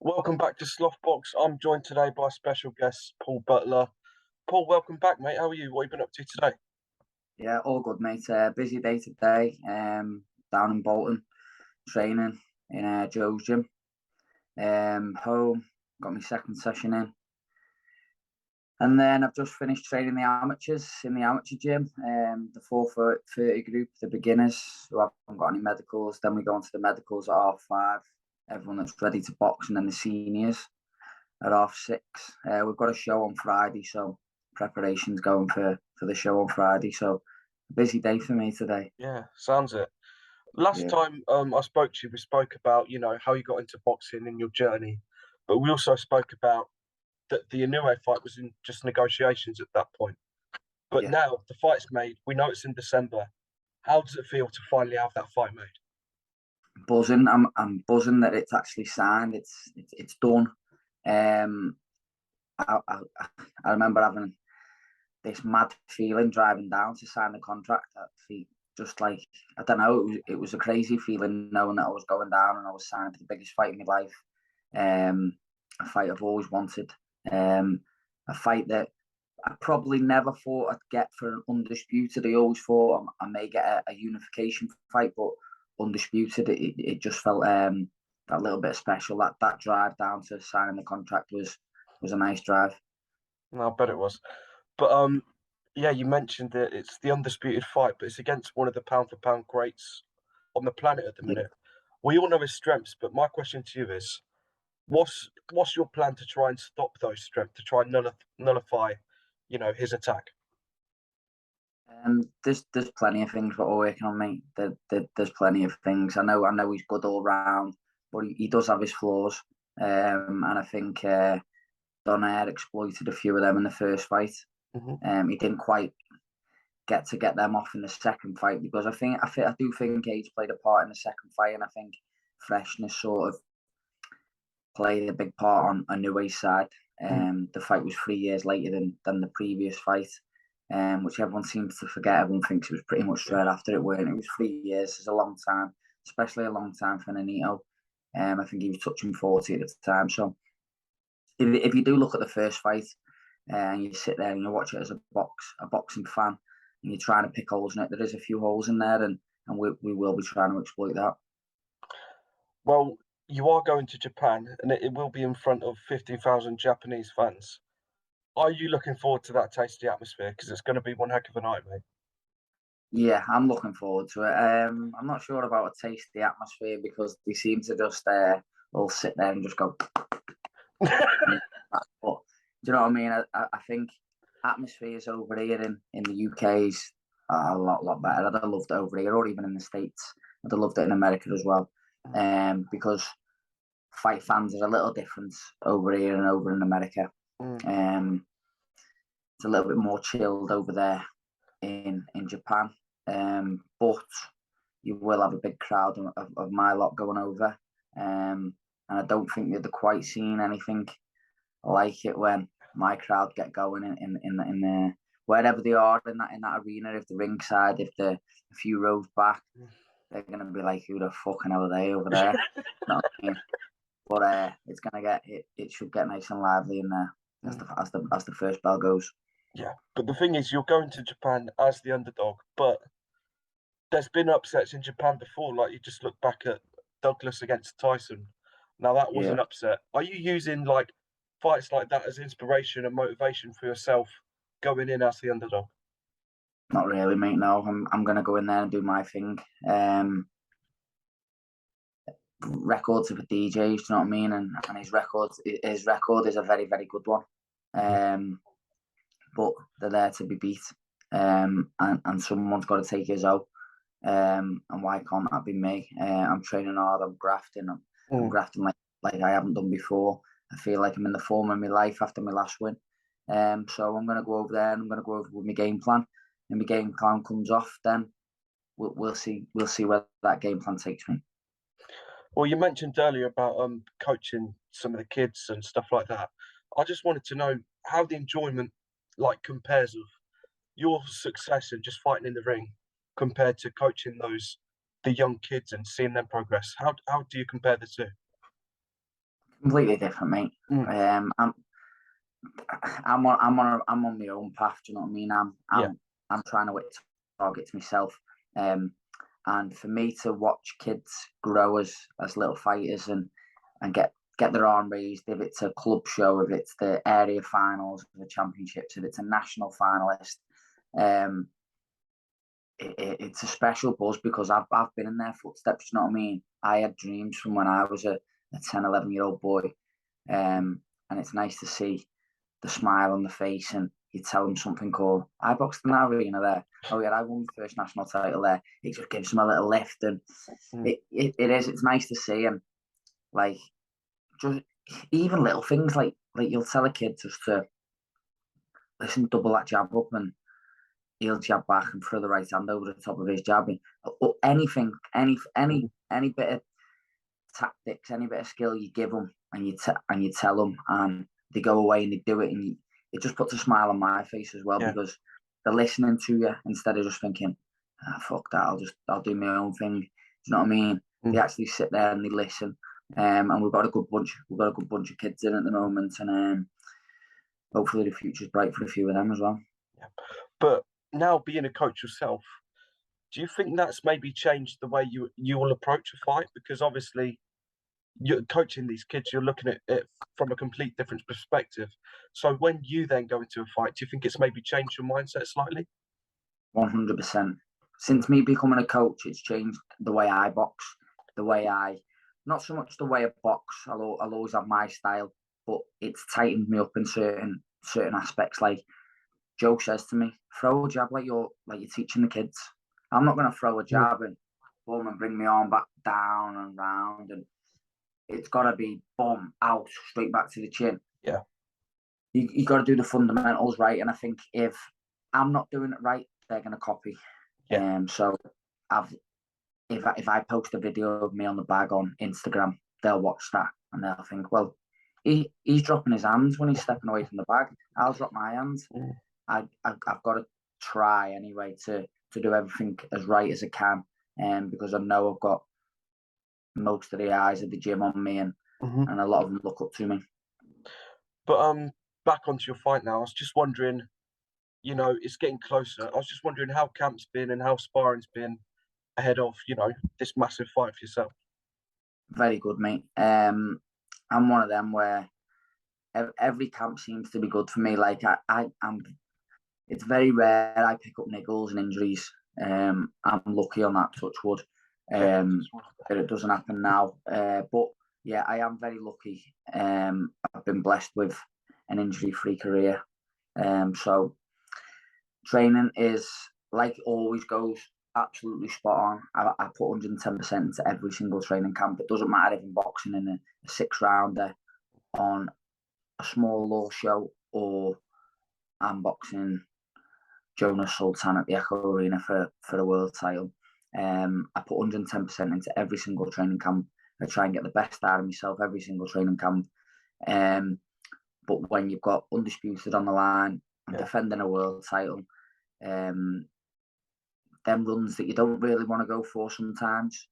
Welcome back to Slothbox. I'm joined today by special guest Paul Butler. Paul, welcome back, mate. How are you? What have you been up to today? Yeah, all good, mate. Busy day today. Down in Bolton, training in Joe's gym. Home, got my second session in, and then I've just finished training the amateurs in the amateur gym. The 4:30 group, the beginners who haven't got any medicals. Then we go on to the medicals at 5:30. Everyone that's ready to box, and then the seniors at 6:30. We've got a show on Friday, so preparations going for the show on Friday. So busy day for me today. Yeah, sounds it. Last time I spoke to you, we spoke about, how you got into boxing and your journey, but we also spoke about that the Inoue fight was in just negotiations at that point. But now the fight's made. We know it's in December. How does it feel to finally have that fight made? Buzzing. I'm buzzing that it's actually signed. It's done. I remember having this mad feeling driving down to sign the contract. Just like, I don't know, it was a crazy feeling knowing that I was going down and I was signing for the biggest fight in my life. A fight I've always wanted. A fight that I probably never thought I'd get for an undisputed. I always thought I may get a unification fight, but undisputed, it just felt that little bit special. That drive down to signing the contract was a nice drive. No, I bet it was. But yeah, you mentioned that it's the undisputed fight, but it's against one of the pound for pound greats on the planet at the minute. We all know his strengths, but my question to you is, what's your plan to try and stop those strengths, to try and nullify, his attack? There's plenty of things we're working on, mate. There's plenty of things. I know he's good all round, but he does have his flaws. And I think Donaire exploited a few of them in the first fight. He didn't quite get them off in the second fight because I do think age played a part in the second fight, and I think freshness sort of played a big part on Inoue's side. The fight was 3 years later than the previous fight, which everyone seems to forget. Everyone thinks it was pretty much straight after it weren't. It was 3 years. It's a long time, especially a long time for Nonito. I think he was touching 40 at the time. So if you do look at the first fight, and you sit there and you watch it as a boxing fan, and you're trying to pick holes in it, there is a few holes in there, and we will be trying to exploit that. Well, you are going to Japan, and it will be in front of 15,000 Japanese fans. Are you looking forward to that tasty atmosphere? Because it's going to be one heck of a night, mate. Yeah, I'm looking forward to it. I'm not sure about a tasty atmosphere because they seem to just all sit there and just go. But, do you know what I mean? I think atmospheres over here in the UK is a lot better. I'd have loved it over here, or even in the States. I'd have loved it in America as well. Because fight fans are a little different over here and over in America. It's a little bit more chilled over there in Japan. But you will have a big crowd of my lot going over. And I don't think they'd quite seen anything like it when my crowd get going in wherever they are in that arena. If the ringside, if they're a few rows back, they're gonna be like, "Who the fucking hell are they over there?" You know what I mean? But it's gonna get it should get nice and lively in there as the first bell goes. Yeah, but the thing is, you're going to Japan as the underdog, but there's been upsets in Japan before. Like, you just look back at Douglas against Tyson. Now that was an upset. Are you using like fights like that as inspiration and motivation for yourself going in as the underdog? Not really, mate. No, I'm gonna go in there and do my thing. Records of a DJ, do you know what I mean? And his record is a very, very good one. But they're there to be beat. And someone's got to take his own. And why can't that be me? I'm training hard. I'm grafting. I'm grafting like I haven't done before. I feel like I'm in the form of my life after my last win. So I'm going to go over there and I'm going to go over with my game plan. And my game plan comes off, then we'll see where that game plan takes me. Well, you mentioned earlier about coaching some of the kids and stuff like that. I just wanted to know how the enjoyment compares of your success in just fighting in the ring compared to coaching the young kids and seeing them progress. How do you compare the two? Completely different, mate. Mm. I'm on my own path. Do you know what I mean? Yeah, I'm trying to hit targets myself. And for me to watch kids grow as little fighters and get their arm raised, if it's a club show, if it's the area finals, the championships, if it's a national finalist, it's a special buzz because I've been in their footsteps. You know what I mean? I had dreams from when I was a 10, 11-year-old boy, and it's nice to see the smile on the face, and you tell them something cool. I boxed in that arena there. Oh yeah, I won the first national title there. It just gives them a little lift, and it's nice to see. And like, just even little things like you'll tell a kid just to listen, double that jab up, and he'll jab back and throw the right hand over the top of his jab. And anything, any bit of tactics, any bit of skill you give them, and you tell them, and they go away and they do it, and it just puts a smile on my face as well, yeah. because they're listening to you instead of just thinking, fuck that, I'll do my own thing. Do you know what I mean? They actually sit there and they listen. And we've got a good bunch of kids in at the moment, and hopefully the future's bright for a few of them as well. Yeah. But now being a coach yourself, do you think that's maybe changed the way you will approach a fight? Because obviously you're coaching these kids, you're looking at it from a complete different perspective. So when you then go into a fight, do you think it's maybe changed your mindset slightly? 100%. Since me becoming a coach, it's changed the way I box, not so much the way I box. I'll always have my style, but it's tightened me up in certain aspects. Like Joe says to me, throw a jab like you're teaching the kids. I'm not going to throw a jab and boom and bring my arm back down and round, and it's got to be boom out straight back to the chin. Yeah, you got to do the fundamentals right, and I think if I'm not doing it right, they're going to copy. yeah. So if I post a video of me on the bag on Instagram, they'll watch that and they'll think, well, he's dropping his hands when he's stepping away from the bag. I'll drop my hands. I've got to try anyway to do everything as right as I can, because I know I've got most of the eyes of the gym on me, and a lot of them look up to me. But back onto your fight now. I was just wondering, it's getting closer. I was just wondering how camp's been and how sparring's been ahead of, this massive fight for yourself. Very good, mate. I'm one of them where every camp seems to be good for me. Like I'm. It's very rare I pick up niggles and injuries. I'm lucky on that, touch wood. That it doesn't happen now. But yeah, I am very lucky. I've been blessed with an injury-free career. So training is, like always goes, absolutely spot on. I put 110% into every single training camp. It doesn't matter if I'm boxing in a 6-rounder on a small law show, or I'm boxing Jonas Sultan at the Echo Arena for a world title. I put 110% into every single training camp. I try and get the best out of myself every single training camp. But when you've got undisputed on the line and defending a world title, them runs that you don't really want to go for sometimes,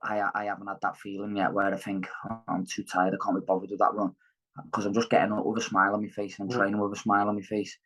I haven't had that feeling yet where I think, oh, I'm too tired, I can't be bothered with that run, because I'm just getting up with a smile on my face and I'm training with a smile on my face,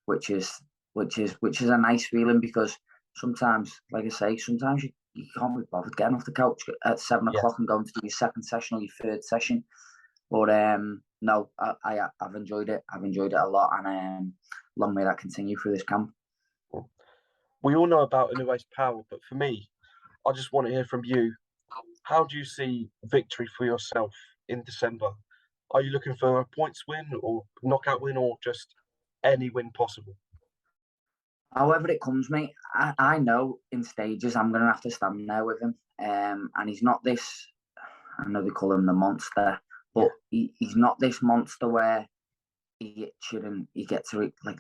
which is a nice feeling, because sometimes, like I say, sometimes you can't be bothered getting off the couch at 7 o'clock and going to do your second session or your third session. But no, I've enjoyed it. I've enjoyed it a lot, and long may that continue through this camp. We all know about Inoue's power, but for me, I just want to hear from you. How do you see victory for yourself in December? Are you looking for a points win or knockout win, or just any win possible? However it comes, mate, I know in stages I'm going to have to stand there with him. And he's not this, I know they call him the monster, but he's not this monster where he hits you and he gets to, like,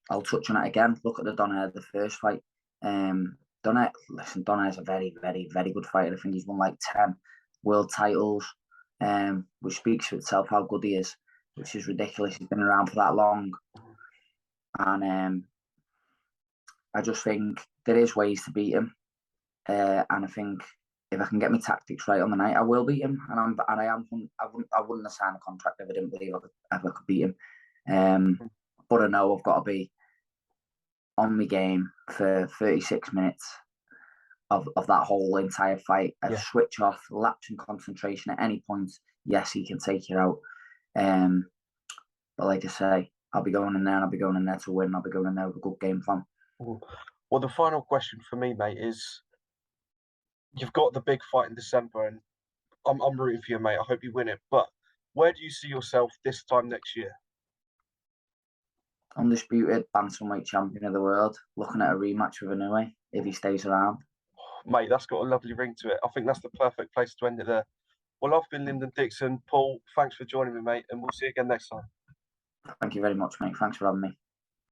I'll touch on it again. Look at the Donaire, the first fight. Donaire's a very, very, very good fighter. I think he's won like 10 world titles, which speaks for itself how good he is, which is ridiculous. He's been around for that long. And I just think there is ways to beat him. And I think if I can get my tactics right on the night, I will beat him. And I wouldn't have signed a contract if I didn't believe I could beat him. But I know I've got to be on my game for 36 minutes of that whole entire fight. A switch off, lapse in concentration at any point. Yes, he can take you out. But like I say, I'll be going in there and I'll be going in there to win. I'll be going in there with a good game plan. Well, the final question for me, mate, is you've got the big fight in December, and I'm rooting for you, mate. I hope you win it. But where do you see yourself this time next year? Undisputed bantamweight champion of the world, looking at a rematch with Inoue if he stays around. Mate, that's got a lovely ring to it. I think that's the perfect place to end it there. Well, I've been Lyndon Dixon. Paul, thanks for joining me, mate, and we'll see you again next time. Thank you very much, mate. Thanks for having me.